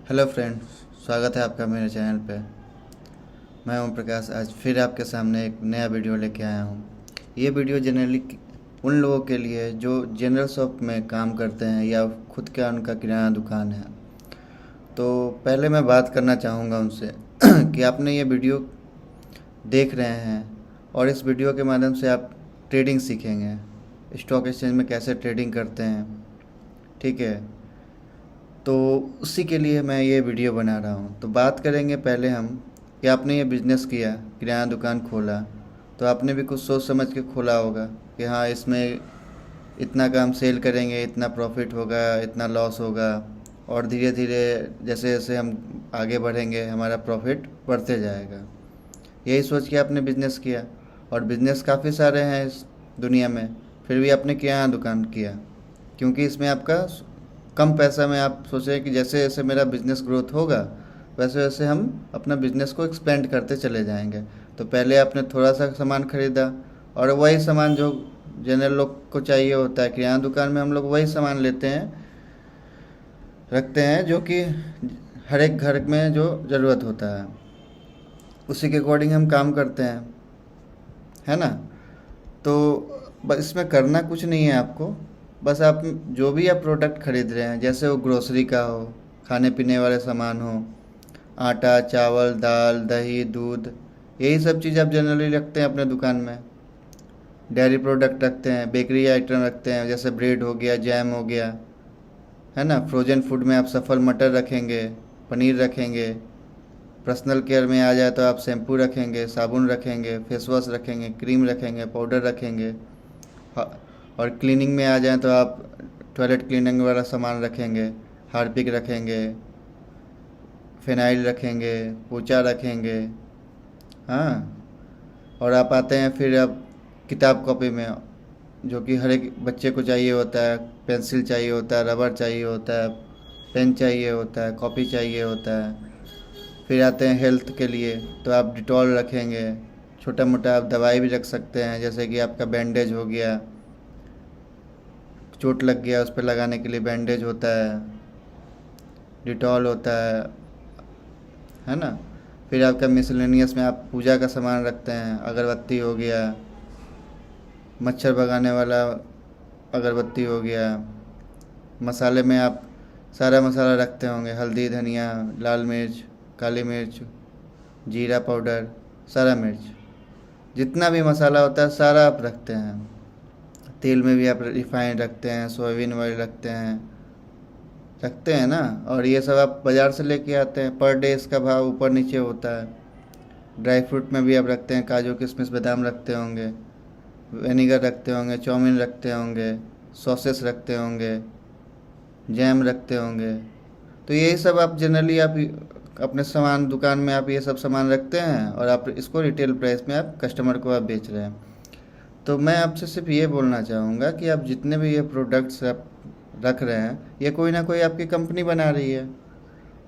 Hello friends, स्वागत है आपका मेरे चैनल पे। मैं ओम प्रकाश आज फिर आपके सामने एक नया वीडियो लेके आया हूँ। ये वीडियो जनरली उन लोगों के लिए है जो जनरल शॉप में काम करते हैं या खुद का उनका किराना दुकान है। तो पहले मैं बात करना चाहूँगा उनसे कि आपने ये वीडियो देख रहे हैं और इस वीडियो के माध्यम से आप ट्रेडिंग सीखेंगे, स्टॉक एक्सचेंज में कैसे ट्रेडिंग करते हैं। ठीक है, तो उसी के लिए मैं ये वीडियो बना रहा हूँ। तो बात करेंगे पहले हम कि आपने ये बिज़नेस किया, किराना दुकान खोला, तो आपने भी कुछ सोच समझ के खोला होगा कि हाँ, इसमें इतना काम सेल करेंगे, इतना प्रॉफिट होगा, इतना लॉस होगा, और धीरे धीरे जैसे जैसे हम आगे बढ़ेंगे हमारा प्रॉफिट बढ़ते जाएगा। यही सोच के आपने बिज़नेस किया, और बिज़नेस काफ़ी सारे हैं इस दुनिया में, फिर भी आपने किराना दुकान किया क्योंकि इसमें आपका कम पैसा में आप सोचे कि जैसे जैसे मेरा बिज़नेस ग्रोथ होगा वैसे वैसे हम अपना बिज़नेस को एक्सपेंड करते चले जाएंगे। तो पहले आपने थोड़ा सा सामान ख़रीदा, और वही सामान जो जनरल लोग को चाहिए होता है, किराना दुकान में हम लोग वही सामान लेते हैं, रखते हैं, जो कि हर एक घर में जो ज़रूरत होता है उसी के अकॉर्डिंग हम काम करते हैं, है ना। तो बस इसमें करना कुछ नहीं है आपको, बस आप जो भी आप प्रोडक्ट खरीद रहे हैं, जैसे वो ग्रोसरी का हो, खाने पीने वाले सामान हो, आटा चावल दाल दही दूध, यही सब चीज़ आप जनरली रखते हैं अपने दुकान में। डेयरी प्रोडक्ट रखते हैं, बेकरी आइटम रखते हैं, जैसे ब्रेड हो गया, जैम हो गया, है ना। फ्रोजन फूड में आप सफल मटर रखेंगे, पनीर रखेंगे। पर्सनल केयर में आ जाए तो आप शैम्पू रखेंगे, साबुन रखेंगे, फेस वॉश रखेंगे, क्रीम रखेंगे, पाउडर रखेंगे। और क्लीनिंग में आ जाएं तो आप टॉयलेट क्लीनिंग वाला सामान रखेंगे, हार्पिक रखेंगे, फिनाइल रखेंगे, पोचा रखेंगे। हाँ, और आप आते हैं फिर अब किताब कॉपी में, जो कि हर एक बच्चे को चाहिए होता है। पेंसिल चाहिए होता है, रबर चाहिए होता है, पेन चाहिए होता है, कॉपी चाहिए होता है। फिर आते हैं हेल्थ के लिए, तो आप डिटॉल रखेंगे। छोटा मोटा आप दवाई भी रख सकते हैं, जैसे कि आपका बैंडेज हो गया, चोट लग गया उस पर लगाने के लिए बैंडेज होता है, डिटॉल होता है ना। फिर आपका मिसलेनियस में आप पूजा का सामान रखते हैं, अगरबत्ती हो गया, मच्छर भगाने वाला अगरबत्ती हो गया। मसाले में आप सारा मसाला रखते होंगे, हल्दी, धनिया, लाल मिर्च, काली मिर्च, जीरा पाउडर, सारा मिर्च, जितना भी मसाला होता है सारा आप रखते हैं। तेल में भी आप रिफाइंड रखते हैं, सोयाबीन ऑयल रखते हैं ना। और ये सब आप बाज़ार से लेके आते हैं, पर डे इसका भाव ऊपर नीचे होता है। ड्राई फ्रूट में भी आप रखते हैं, काजू किशमिश बादाम रखते होंगे, विनेगर रखते होंगे, चाउमीन रखते होंगे, सॉसेस रखते होंगे, जैम रखते होंगे। तो यही सब आप जनरली आप अपने सामान दुकान में आप ये सब सामान रखते हैं, और आप इसको रिटेल प्राइस में आप कस्टमर को आप बेच रहे हैं। तो मैं आपसे सिर्फ ये बोलना चाहूँगा कि आप जितने भी ये प्रोडक्ट्स आप रख रहे हैं, ये कोई ना कोई आपकी कंपनी बना रही है,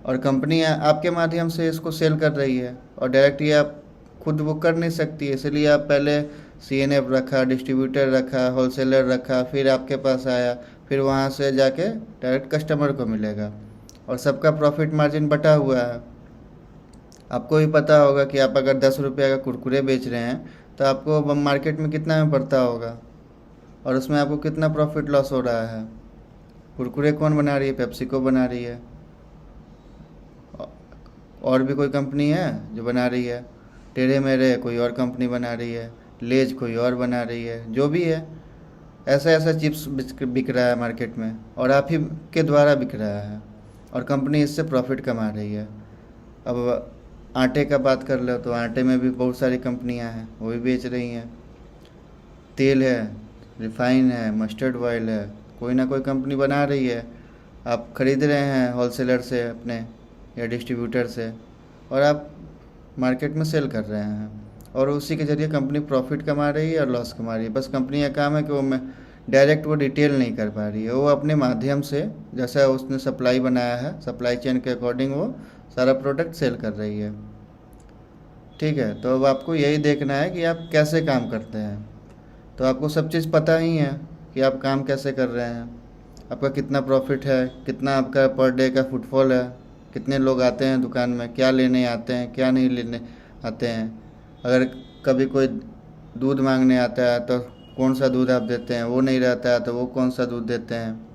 और कंपनी आपके माध्यम से इसको सेल कर रही है, और डायरेक्ट ये आप खुद वो कर नहीं सकती है। इसलिए आप पहले सीएनएफ रखा, डिस्ट्रीब्यूटर रखा, होलसेलर रखा, फिर आपके पास आया, फिर वहाँ से जाके डायरेक्ट कस्टमर को मिलेगा, और सबका प्रॉफिट मार्जिन बटा हुआ है। आपको भी पता होगा कि आप अगर 10 रुपये का कुरकुरे बेच रहे हैं तो आपको मार्केट में कितना में पड़ता होगा, और उसमें आपको कितना प्रॉफिट लॉस हो रहा है। कुरकुरे कौन बना रही है? पेप्सिको बना रही है, और भी कोई कंपनी है जो बना रही है, टेढ़े मेढ़े कोई और कंपनी बना रही है, लेज कोई और बना रही है, जो भी है। ऐसा ऐसा चिप्स बिक रहा है मार्केट में, और आप ही के द्वारा बिक रहा है, और कंपनी इससे प्रॉफिट कमा रही है। अब आटे का बात कर लो तो आटे में भी बहुत सारी कंपनियां हैं, वो भी बेच रही हैं। तेल है, रिफाइन है, मस्टर्ड ऑयल है, कोई ना कोई कंपनी बना रही है। आप ख़रीद रहे हैं होलसेलर से अपने या डिस्ट्रीब्यूटर से, और आप मार्केट में सेल कर रहे हैं, और उसी के ज़रिए कंपनी प्रॉफिट कमा रही है और लॉस कमा रही है। बस कंपनी का काम है कि वो डायरेक्ट वो डिटेल नहीं कर पा रही है, वो अपने माध्यम से जैसा उसने सप्लाई बनाया है, सप्लाई चेन के अकॉर्डिंग वो सारा प्रोडक्ट सेल कर रही है। ठीक है, तो अब आपको यही देखना है कि आप कैसे काम करते हैं। तो आपको सब चीज़ पता ही है कि आप काम कैसे कर रहे हैं, आपका कितना प्रॉफिट है, कितना आपका पर डे का फुटफॉल है, कितने लोग आते हैं दुकान में, क्या लेने आते हैं, क्या नहीं लेने आते हैं। अगर कभी कोई दूध मांगने आता है तो कौन सा दूध आप देते हैं, वो नहीं रहता है तो वो कौन सा दूध देते हैं।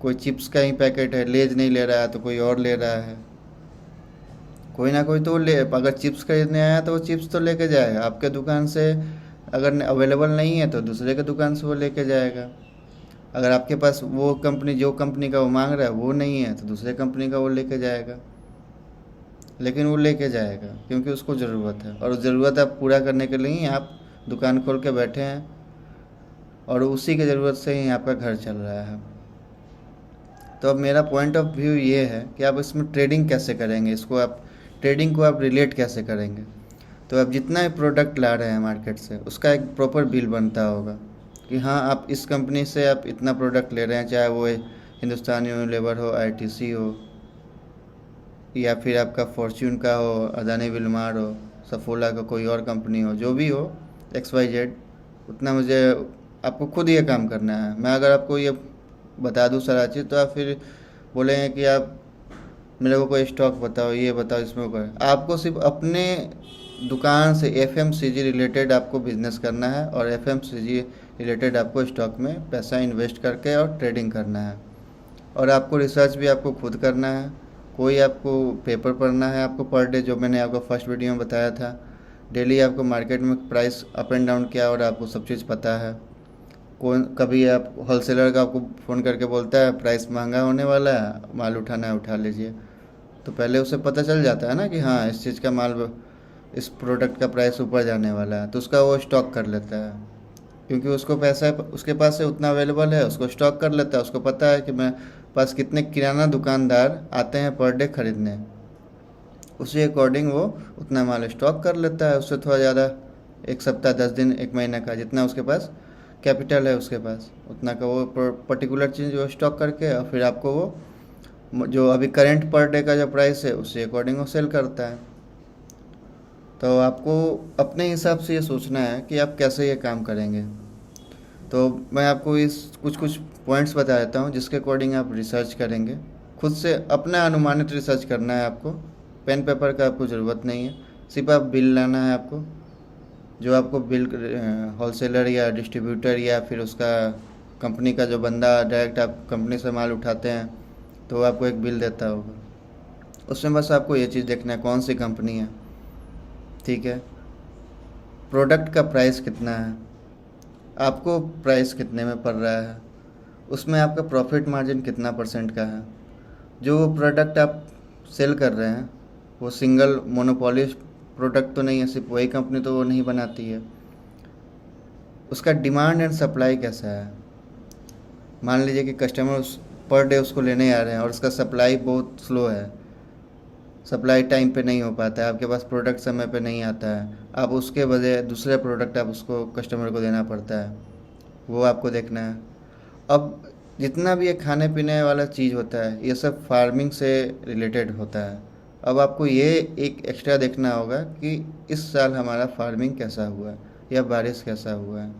कोई चिप्स का ही पैकेट है, लेज नहीं ले रहा है तो कोई और ले रहा है। कोई ना कोई तो ले, अगर चिप्स खरीदने आया तो वो चिप्स तो लेके जाएगा आपके दुकान से। अगर अवेलेबल नहीं है तो दूसरे के दुकान से वो लेके जाएगा। अगर आपके पास वो कंपनी, जो कंपनी का वो मांग रहा है वो नहीं है तो दूसरे कंपनी का वो लेके जाएगा। लेकिन वो लेके जाएगा क्योंकि उसको ज़रूरत है, और उस ज़रूरत आप पूरा करने के लिए ही आप दुकान खोल के बैठे हैं, और उसी की ज़रूरत से ही आपका घर चल रहा है। तो अब मेरा पॉइंट ऑफ व्यू ये है कि आप इसमें ट्रेडिंग कैसे करेंगे, इसको आप ट्रेडिंग को आप रिलेट कैसे करेंगे। तो आप जितना भी प्रोडक्ट ला रहे हैं मार्केट से, उसका एक प्रॉपर बिल बनता होगा कि हाँ आप इस कंपनी से आप इतना प्रोडक्ट ले रहे हैं, चाहे वो हिंदुस्तान यूनिलीवर हो, आईटीसी हो, या फिर आपका फॉर्च्यून का हो, अदानी विलमार हो, सफोला का कोई और कंपनी हो, जो भी हो, XYZ, उतना मुझे आपको खुद ये काम करना है। मैं अगर आपको ये बता दूँ सारा चीज़ तो आप फिर बोलेंगे कि आप मेरे को कोई स्टॉक बताओ, ये बताओ, इसमें वो करें। आपको सिर्फ अपने दुकान से FMCG रिलेटेड आपको बिजनेस करना है, और FMCG रिलेटेड आपको स्टॉक में पैसा इन्वेस्ट करके और ट्रेडिंग करना है। और आपको रिसर्च भी आपको खुद करना है, कोई आपको पेपर पढ़ना है आपको पर डे, जो मैंने आपको फर्स्ट वीडियो में बताया था। डेली आपको मार्केट में प्राइस अप एंड डाउन क्या हो रहा है आपको सब चीज़ पता है। कौन कभी आप होलसेलर का आपको फ़ोन करके बोलता है प्राइस महंगा होने वाला है, माल उठाना है उठा लीजिए, तो पहले उसे पता चल जाता है ना कि हाँ इस चीज़ का माल, इस प्रोडक्ट का प्राइस ऊपर जाने वाला है, तो उसका वो स्टॉक कर लेता है। क्योंकि उसको पैसा उसके पास से उतना अवेलेबल है, उसको स्टॉक कर लेता है। उसको पता है कि मैं पास कितने किराना दुकानदार आते हैं पर डे खरीदने, उसी अकॉर्डिंग वो उतना माल स्टॉक कर लेता है। उससे थोड़ा ज़्यादा, एक सप्ताह, 10 दिन, एक महीने का, जितना उसके पास कैपिटल है उसके पास, उतना का वो पर्टिकुलर चीज़ वो स्टॉक करके, और फिर आपको वो जो अभी करंट पर डे का जो प्राइस है उसी अकॉर्डिंग वो सेल करता है। तो आपको अपने हिसाब से ये सोचना है कि आप कैसे ये काम करेंगे। तो मैं आपको इस कुछ कुछ पॉइंट्स बता देता हूँ जिसके अकॉर्डिंग आप रिसर्च करेंगे। खुद से अपना अनुमानित रिसर्च करना है आपको, पेन पेपर का आपको ज़रूरत नहीं है। सिर्फ आप बिल लाना है आपको, जो आपको बिल होलसेलर या डिस्ट्रीब्यूटर या फिर उसका कंपनी का जो बंदा डायरेक्ट आप कंपनी से माल उठाते हैं तो आपको एक बिल देता होगा, उसमें बस आपको ये चीज़ देखना है कौन सी कंपनी है, ठीक है। प्रोडक्ट का प्राइस कितना है, आपको प्राइस कितने में पड़ रहा है, उसमें आपका प्रॉफिट मार्जिन कितना % का है। जो प्रोडक्ट आप सेल कर रहे हैं वो सिंगल मोनोपोलिस्ट प्रोडक्ट तो नहीं है, सिर्फ वही कंपनी तो वो नहीं बनाती है। उसका डिमांड एंड सप्लाई कैसा है। मान लीजिए कि कस्टमर पर डे उसको लेने आ रहे हैं और उसका सप्लाई बहुत स्लो है, सप्लाई टाइम पे नहीं हो पाता है, आपके पास प्रोडक्ट समय पे नहीं आता है, आप उसके बजाय दूसरे प्रोडक्ट आप उसको कस्टमर को देना पड़ता है, वो आपको देखना है। अब जितना भी ये खाने पीने वाला चीज़ होता है ये सब फार्मिंग से रिलेटेड होता है। अब आपको ये एक एक्स्ट्रा देखना होगा कि इस साल हमारा फार्मिंग कैसा हुआ है या बारिश कैसा हुआ है,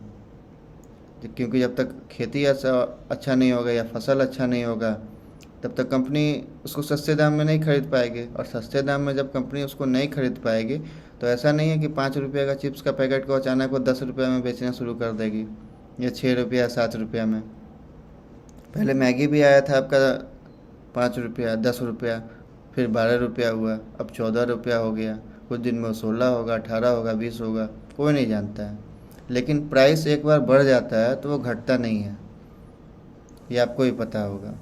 क्योंकि जब तक खेती अच्छा नहीं होगा या फसल अच्छा नहीं होगा तब तक कंपनी उसको सस्ते दाम में नहीं खरीद पाएगी। और सस्ते दाम में जब कंपनी उसको नहीं खरीद पाएगी तो ऐसा नहीं है कि 5 रुपये का चिप्स का पैकेट को अचानक वो 10 रुपये में बेचना शुरू कर देगी, या 6 रुपया 7 रुपया में। पहले मैगी भी आया था आपका 5 रुपया 10 रुपया, फिर 12 रुपया हुआ, अब 14 रुपया हो गया, कुछ दिन में 16 होगा, 18 होगा, 20 होगा, कोई नहीं जानता है। लेकिन प्राइस एक बार बढ़ जाता है तो वो घटता नहीं है, ये आपको ही पता होगा।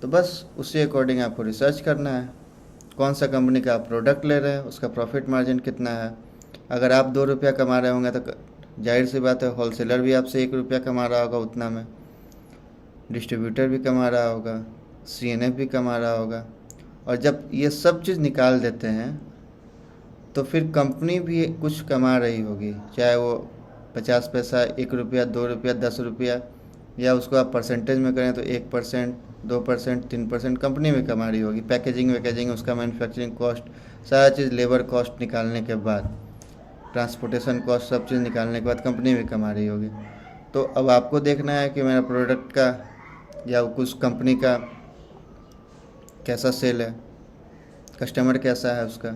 तो बस उसी अकॉर्डिंग आपको रिसर्च करना है, कौन सा कंपनी का आप प्रोडक्ट ले रहे हैं, उसका प्रॉफिट मार्जिन कितना है। अगर आप 2 रुपया कमा रहे होंगे तो जाहिर सी बात है होलसेलर भी आपसे 1 रुपया कमा रहा होगा उतना में, डिस्ट्रीब्यूटर भी कमा रहा होगा, CNF भी कमा रहा होगा। और जब ये सब चीज़ निकाल देते हैं तो फिर कंपनी भी कुछ कमा रही होगी, चाहे वो 50 पैसा, 1 रुपया, 2 रुपया, 10 रुपया, या उसको आप परसेंटेज में करें तो 1%, 2%, 3% कंपनी में कमा रही होगी। पैकेजिंग वैकेजिंग, उसका मैन्युफैक्चरिंग कॉस्ट, सारा चीज़, लेबर कॉस्ट निकालने के बाद, ट्रांसपोर्टेशन कॉस्ट, सब चीज़ निकालने के बाद कंपनी भी कमा रही होगी। तो अब आपको देखना है कि मेरा प्रोडक्ट का या कुछ कंपनी का कैसा सेल है, कस्टमर कैसा है उसका,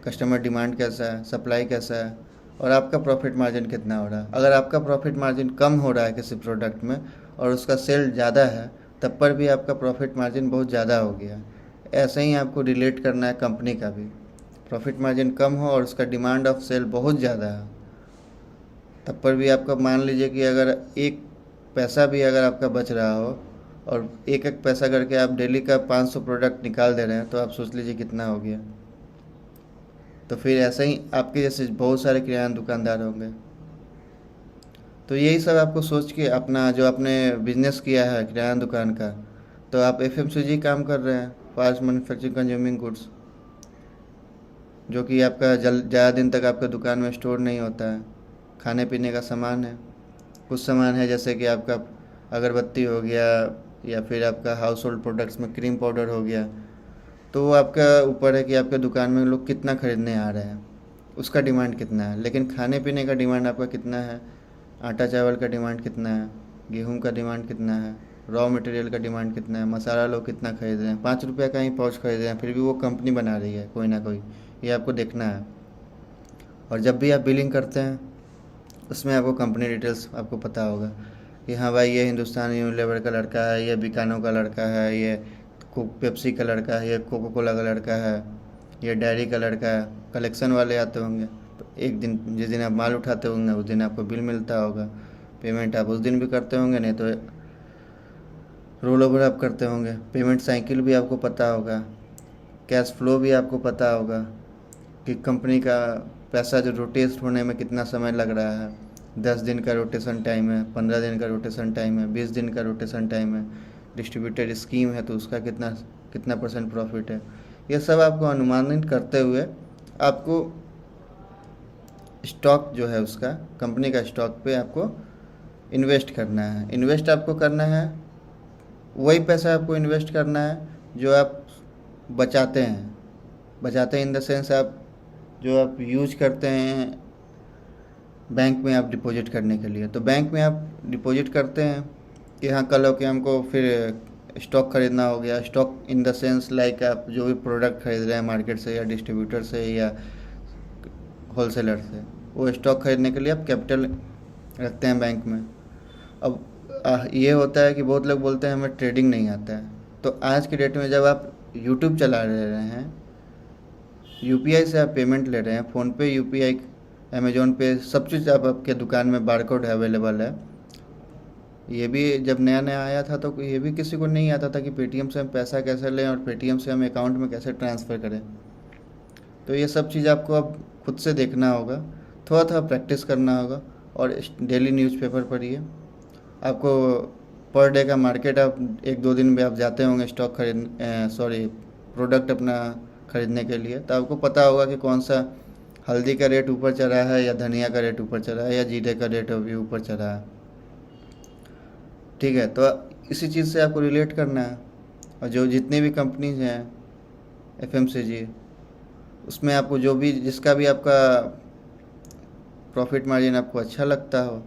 कस्टमर डिमांड कैसा है, सप्लाई कैसा है, और आपका प्रॉफिट मार्जिन कितना हो रहा है। अगर आपका प्रॉफिट मार्जिन कम हो रहा है किसी प्रोडक्ट में और उसका सेल ज़्यादा है, तब पर भी आपका प्रॉफिट मार्जिन बहुत ज़्यादा हो गया। ऐसे ही आपको रिलेट करना है कंपनी का भी। प्रॉफिट मार्जिन कम हो और उसका डिमांड ऑफ सेल बहुत ज़्यादा है, तब पर भी आपका मान लीजिए कि अगर एक पैसा भी अगर आपका बच रहा हो और एक एक पैसा करके आप डेली का 500 प्रोडक्ट निकाल दे रहे हैं, तो आप सोच लीजिए कितना हो गया। तो फिर ऐसे ही आपके जैसे बहुत सारे किराना दुकानदार होंगे। तो यही सब आपको सोच के अपना जो आपने बिजनेस किया है किराना दुकान का, तो आप एफएमसीजी काम कर रहे हैं, फास्ट मैन्युफैक्चरिंग कंज्यूमिंग गुड्स, जो कि आपका ज़्यादा दिन तक आपके दुकान में स्टोर नहीं होता है। खाने पीने का सामान है, कुछ सामान है जैसे कि आपका अगरबत्ती हो गया या फिर आपका हाउस होल्ड प्रोडक्ट्स में क्रीम पाउडर हो गया। तो वो आपका ऊपर है कि आपके दुकान में लोग कितना खरीदने आ रहे हैं, उसका डिमांड कितना है। लेकिन खाने पीने का डिमांड आपका कितना है, आटा चावल का डिमांड कितना है, गेहूं का डिमांड कितना है, रॉ मटेरियल का डिमांड कितना है, मसाला लोग कितना खरीद रहे हैं, 5 रुपये का ही पाउच खरीद रहे हैं, फिर भी वो कंपनी बना रही है कोई ना कोई, ये आपको देखना है। और जब भी आप बिलिंग करते हैं उसमें आपको कंपनी डिटेल्स आपको पता होगा कि हाँ भाई ये हिंदुस्तान यूनिलीवर का लड़का है, ये बीकानो का लड़का है, ये पेप्सी का लड़का है, ये कोको कोला का लड़का है, ये डेयरी का लड़का है। कलेक्शन वाले आते होंगे, तो एक दिन जिस दिन आप माल उठाते होंगे उस दिन आपको बिल मिलता होगा, पेमेंट आप उस दिन भी करते होंगे, नहीं तो रोल ओवर आप करते होंगे। पेमेंट साइकिल भी आपको पता होगा, कैश फ्लो भी आपको पता होगा कि कंपनी का पैसा जो रोटेट होने में कितना समय लग रहा है। 10 दिन का रोटेशन टाइम है, 15 दिन का रोटेशन टाइम है, 20 दिन का रोटेशन टाइम है, डिस्ट्रीब्यूटेड स्कीम है तो उसका कितना कितना % प्रॉफिट है। ये सब आपको अनुमानित करते हुए आपको स्टॉक जो है उसका कंपनी का स्टॉक पे आपको इन्वेस्ट करना है। इन्वेस्ट आपको करना है, वही पैसा आपको इन्वेस्ट करना है जो आप बचाते हैं। बचाते हैं इन द सेंस आप जो आप यूज करते हैं बैंक में आप डिपॉजिट करने के लिए। तो बैंक में आप डिपॉजिट करते हैं कि हाँ कल हो के हमको फिर स्टॉक खरीदना हो गया। Stock in the sense like आप जो भी प्रोडक्ट खरीद रहे हैं मार्केट से या डिस्ट्रीब्यूटर से या होलसेलर से, वो स्टॉक खरीदने के लिए आप कैपिटल रखते हैं बैंक में। अब ये होता है कि बहुत लोग बोलते हैं हमें ट्रेडिंग नहीं आता है। तो आज के डेट में जब आप यूट्यूब चला रहे हैं, यूपीआई से आप पेमेंट ले रहे हैं, फ़ोनपे, यूपीआई, अमेजोन पे, सब चीज़ आपके दुकान में बारकोड अवेलेबल है। ये भी जब नया नया आया था तो ये भी किसी को नहीं आता था कि पेटीएम से हम पैसा कैसे लें और पेटीएम से हम अकाउंट में कैसे ट्रांसफ़र करें। तो ये सब चीज़ आपको अब खुद से देखना होगा, थोड़ा थोड़ा प्रैक्टिस करना होगा और डेली न्यूज़पेपर पढ़िए। आपको पर डे का मार्केट आप 1-2 दिन में आप जाते होंगे स्टॉक प्रोडक्ट अपना ख़रीदने के लिए, तो आपको पता होगा कि कौन सा हल्दी का रेट ऊपर चढ़ा है या धनिया का रेट ऊपर चढ़ा है या जीरे का रेट अभी ऊपर चढ़ा है। ठीक है, तो इसी चीज़ से आपको रिलेट करना है। और जो जितनी भी कंपनीज हैं एफएमसीजी, उसमें आपको जो भी जिसका भी आपका प्रॉफिट मार्जिन आपको अच्छा लगता हो,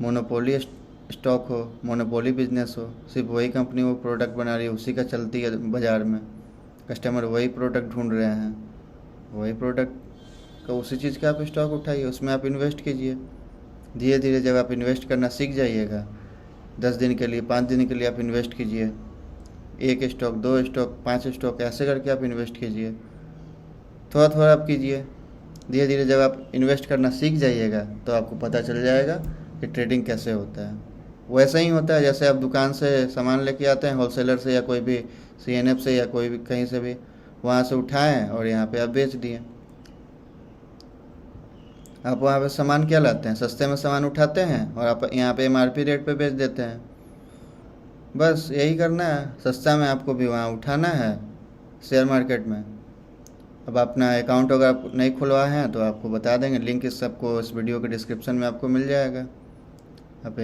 मोनोपोली स्टॉक हो, मोनोपोली बिजनेस हो, सिर्फ वही कंपनी वो प्रोडक्ट बना रही है, उसी का चलती है बाज़ार में, कस्टमर वही प्रोडक्ट ढूंढ रहे हैं, वही प्रोडक्ट का उसी चीज़ का आप स्टॉक उठाइए, उसमें आप इन्वेस्ट कीजिए। धीरे धीरे जब आप इन्वेस्ट करना सीख जाइएगा, 10 दिन के लिए 5 दिन के लिए आप इन्वेस्ट कीजिए, 1 स्टॉक 2 स्टॉक 5 स्टॉक ऐसे करके आप इन्वेस्ट कीजिए, थोड़ा थोड़ा आप कीजिए। धीरे धीरे जब आप इन्वेस्ट करना सीख जाइएगा तो आपको पता चल जाएगा कि ट्रेडिंग कैसे होता है। वैसा ही होता है जैसे आप दुकान से सामान लेके आते हैं होलसेलर से या कोई भी सीएनएफ से या कोई भी कहीं से भी, वहाँ से उठाएं और यहाँ पे आप बेच दिए। आप वहाँ पे सामान क्या लाते हैं, सस्ते में सामान उठाते हैं और आप यहाँ पे एमआरपी रेट पे बेच देते हैं। बस यही करना है, सस्ता में आपको भी वहाँ उठाना है शेयर मार्केट में। अब अपना अकाउंट अगर आप नहीं खुलवाए हैं तो आपको बता देंगे, लिंक इस सबको इस वीडियो के डिस्क्रिप्शन में आपको मिल जाएगा। आप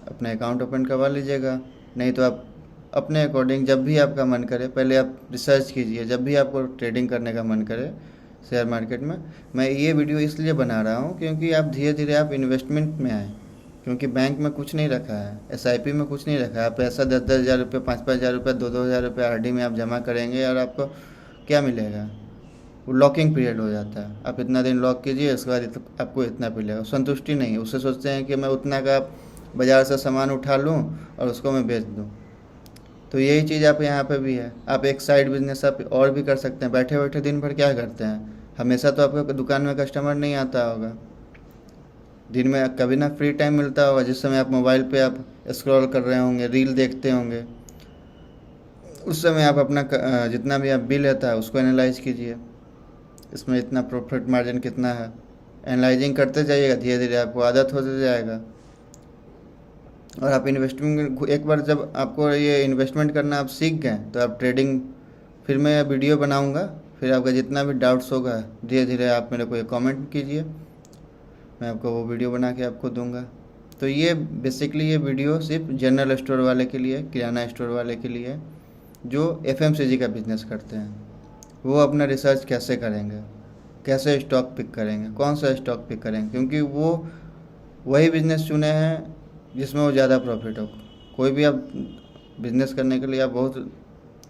अपना अकाउंट ओपन करवा लीजिएगा। नहीं तो आप अपने अकॉर्डिंग जब भी आपका मन करे, पहले आप रिसर्च कीजिए, जब भी आपको ट्रेडिंग करने का मन करे शेयर मार्केट में। मैं ये वीडियो इसलिए बना रहा हूँ क्योंकि आप धीरे धीरे आप इन्वेस्टमेंट में आएँ, क्योंकि बैंक में कुछ नहीं रखा है, एसआईपी में कुछ नहीं रखा है। आप पैसा 10,000 10,000 रुपये 5,000 5,000 रुपये 2,2,000 रुपये आरडी में आप जमा करेंगे और आपको क्या मिलेगा? वो लॉकिंग पीरियड हो जाता है। आप इतना दिन लॉक कीजिए, उसके बाद आपको इतना मिलेगा। संतुष्टि नहीं, उससे सोचते हैं कि मैं उतना का बाज़ार से सामान उठा लूँ और उसको मैं बेच दूँ। तो यही चीज़ आप यहाँ पे भी है। आप एक साइड बिजनेस आप और भी कर सकते हैं। बैठे बैठे दिन भर क्या करते हैं? हमेशा तो आपको दुकान में कस्टमर नहीं आता होगा। दिन में कभी ना फ्री टाइम मिलता होगा, जिस समय आप मोबाइल पे आप स्क्रॉल कर रहे होंगे, रील देखते होंगे। उस समय आप अपना जितना भी आप बिल आता है उसको एनालाइज कीजिए, इसमें इतना प्रॉफिट मार्जिन कितना है। एनालाइजिंग करते जाइएगा, धीरे धीरे आपको आदत होते जाएगा। और आप इन्वेस्टमेंट एक बार जब आपको ये इन्वेस्टमेंट करना आप सीख गए तो आप ट्रेडिंग, फिर मैं वीडियो बनाऊंगा, फिर आपका जितना भी डाउट्स होगा धीरे धीरे आप मेरे को ये कमेंट कीजिए, मैं आपको वो वीडियो बना के आपको दूंगा। तो ये बेसिकली ये वीडियो सिर्फ जनरल स्टोर वाले के लिए, किराना स्टोर वाले के लिए जो एफएमसीजी का बिज़नेस करते हैं। वो अपना रिसर्च कैसे करेंगे, कैसे स्टॉक पिक करेंगे, कौन सा स्टॉक पिक करेंगे, क्योंकि वो वही बिज़नेस चुने हैं जिसमें वो ज़्यादा प्रॉफिट हो। कोई भी आप बिज़नेस करने के लिए आप बहुत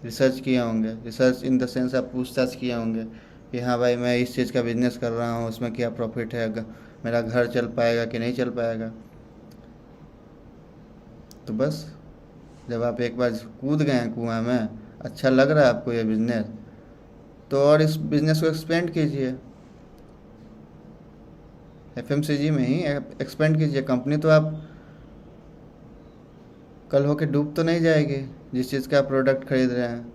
रिसर्च किए होंगे, रिसर्च इन द सेंस आप पूछताछ किए होंगे कि हाँ भाई मैं इस चीज़ का बिज़नेस कर रहा हूँ, उसमें क्या प्रॉफिट है, मेरा घर चल पाएगा कि नहीं चल पाएगा। तो बस जब आप एक बार कूद गए हैं कुआं में, अच्छा लग रहा है आपको ये बिज़नेस, तो और इस बिज़नेस को एक्सपेंड कीजिए, एफएमसीजी में ही एक्सपेंड कीजिए। कंपनी तो आप कल होके डूब तो नहीं जाएगी जिस चीज़ का आप प्रोडक्ट खरीद रहे हैं।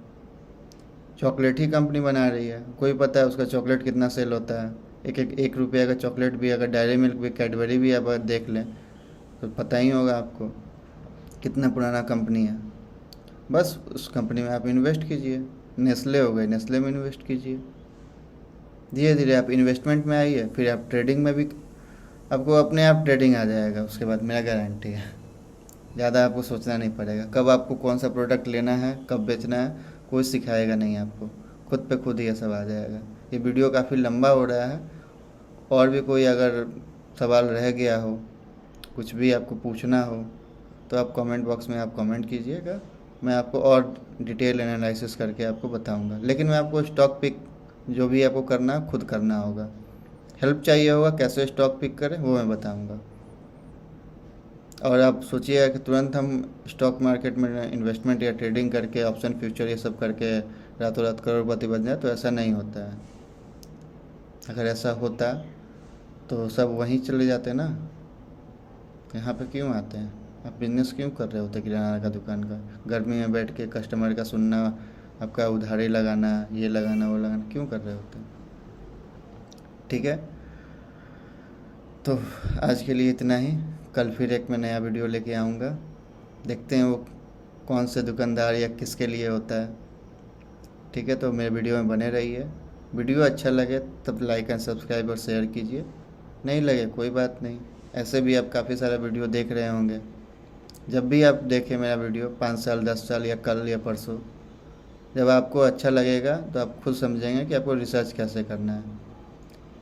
चॉकलेट ही कंपनी बना रही है, कोई पता है उसका चॉकलेट कितना सेल होता है। एक रुपये का चॉकलेट भी, अगर डेयरी मिल्क भी, कैडबरी भी आप देख लें तो पता ही होगा आपको कितना पुराना कंपनी है। बस उस कंपनी में आप इन्वेस्ट कीजिए। नेस्ले हो गए, नेस्ले में इन्वेस्ट कीजिए। धीरे धीरे आप इन्वेस्टमेंट में आइए, फिर आप ट्रेडिंग में भी आपको अपने आप ट्रेडिंग आ जाएगा। उसके बाद मेरा गारंटी है, ज़्यादा आपको सोचना नहीं पड़ेगा कब आपको कौन सा प्रोडक्ट लेना है, कब बेचना है, कोई सिखाएगा नहीं आपको, खुद पे खुद ही ये सब आ जाएगा। ये वीडियो काफ़ी लंबा हो रहा है, और भी कोई अगर सवाल रह गया हो, कुछ भी आपको पूछना हो तो आप कमेंट बॉक्स में आप कमेंट कीजिएगा, मैं आपको और डिटेल एनालिसिस करके आपको बताऊंगा। लेकिन मैं आपको स्टॉक पिक जो भी आपको करना है खुद करना होगा। हेल्प चाहिए होगा कैसे स्टॉक पिक करें वो मैं बताऊंगा। और आप सोचिएगा कि तुरंत हम स्टॉक मार्केट में इन्वेस्टमेंट या ट्रेडिंग करके ऑप्शन फ्यूचर ये सब करके रातों रात करोड़पति बन जाए, तो ऐसा नहीं होता है। अगर ऐसा होता तो सब वहीं चले जाते ना, यहाँ पे क्यों आते हैं? आप बिजनेस क्यों कर रहे होते किराना का दुकान का? गर्मी में बैठ के कस्टमर का सुनना, आपका उधारी लगाना, ये लगाना वो लगाना, क्यों कर रहे होते? ठीक है, तो आज के लिए इतना ही। कल फिर एक मैं नया वीडियो लेके आऊँगा, देखते हैं वो कौन से दुकानदार या किसके लिए होता है। ठीक है, तो मेरे वीडियो में बने रहिए। वीडियो अच्छा लगे तब लाइक एंड सब्सक्राइब और शेयर कीजिए, नहीं लगे कोई बात नहीं। ऐसे भी आप काफ़ी सारा वीडियो देख रहे होंगे। जब भी आप देखें मेरा वीडियो 5 साल 10 साल या कल या परसों, जब आपको अच्छा लगेगा तो आप खुद समझेंगे कि आपको रिसर्च कैसे करना है।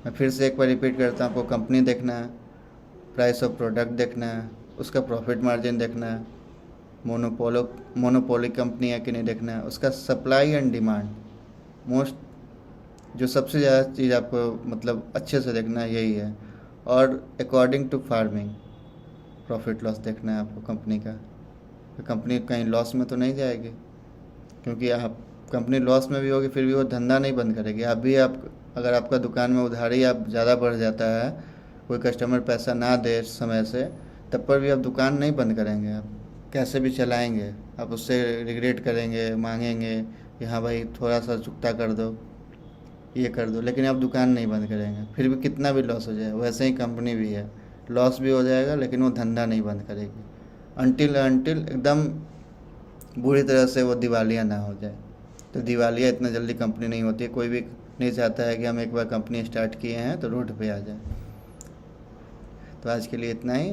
मैं फिर से एक बार रिपीट करता हूँ, आपको कंपनी देखना है, प्राइस ऑफ प्रोडक्ट देखना है, उसका प्रॉफिट मार्जिन देखना है, मोनोपोली कंपनी है कि नहीं देखना है, उसका सप्लाई एंड डिमांड, मोस्ट जो सबसे ज़्यादा चीज़ आपको मतलब अच्छे से देखना है यही है। और according to farming profit loss देखना है आपको कंपनी का, तो कंपनी कहीं लॉस में तो नहीं जाएगी, क्योंकि आप कंपनी लॉस में भी होगी फिर भी वो धंधा नहीं बंद करेगी। आप भी अगर आपका दुकान में उधारी आप ज़्यादा बढ़ जाता है, कोई कस्टमर पैसा ना दे समय से, तब पर भी आप दुकान नहीं बंद करेंगे, आप कैसे भी चलाएंगे। आप उससे रिग्रेट करेंगे, मांगेंगे कि हाँ भाई थोड़ा सा चुकता कर दो, ये कर दो, लेकिन आप दुकान नहीं बंद करेंगे। फिर भी कितना भी लॉस हो जाए, वैसे ही कंपनी भी है, लॉस भी हो जाएगा लेकिन वो धंधा नहीं बंद करेगी अनटिल एकदम बुरी तरह से वो दिवालिया ना हो जाए। तो दिवालिया इतना जल्दी कंपनी नहीं होती है, कोई भी नहीं चाहता है कि हम एक बार कंपनी स्टार्ट किए हैं तो रोड पे आ जाए। तो आज के लिए इतना ही।